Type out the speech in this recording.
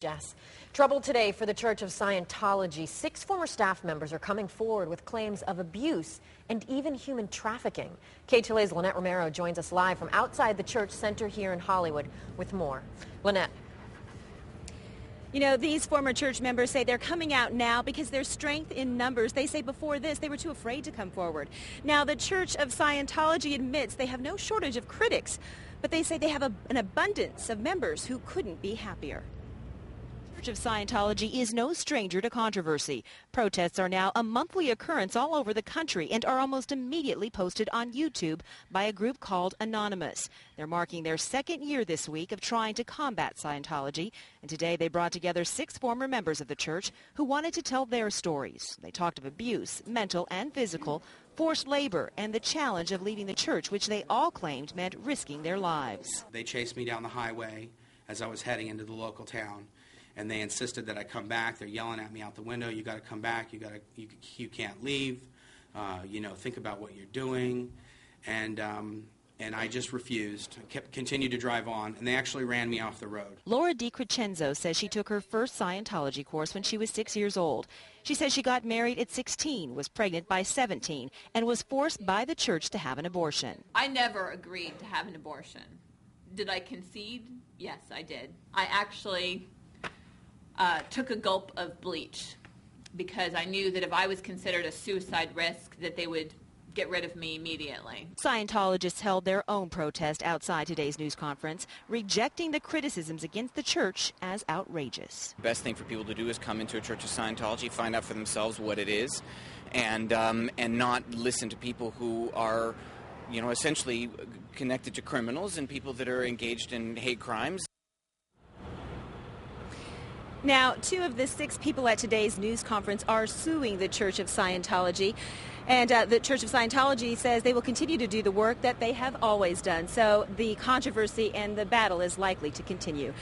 Jess. Trouble today for the Church of Scientology. 6 former staff members are coming forward with claims of abuse and even human trafficking. KTLA's Lynette Romero joins us live from outside the church center here in Hollywood with more. Lynette. You know, these former church members say they're coming out now because there's strength in numbers. They say before this they were too afraid to come forward. Now, the Church of Scientology admits they have no shortage of critics, but they say they have an abundance of members who couldn't be happier. The Church of Scientology is no stranger to controversy. Protests are now a monthly occurrence all over the country and are almost immediately posted on YouTube by a group called Anonymous. They're marking their 2nd year this week of trying to combat Scientology, and today they brought together 6 former members of the church who wanted to tell their stories. They talked of abuse, mental and physical, forced labor, and the challenge of leaving the church, which they all claimed meant risking their lives. They chased me down the highway as I was heading into the local town, and they insisted that I come back. They're yelling at me out the window, "You got to come back. You can't leave. Think about what you're doing." And I just refused. Continued to drive on, and they actually ran me off the road. Laura DiCrescenzo says she took her first Scientology course when she was 6 years old. She says she got married at 16, was pregnant by 17, and was forced by the church to have an abortion. I never agreed to have an abortion. Did I concede? Yes, I did. I actually took a gulp of bleach because I knew that if I was considered a suicide risk, that they would get rid of me immediately. Scientologists held their own protest outside today's news conference, rejecting the criticisms against the church as outrageous. The best thing for people to do is come into a Church of Scientology, find out for themselves what it is, and not listen to people who are, essentially connected to criminals and people that are engaged in hate crimes. Now, 2 of the 6 people at today's news conference are suing the Church of Scientology. And the Church of Scientology says they will continue to do the work that they have always done. So the controversy and the battle is likely to continue.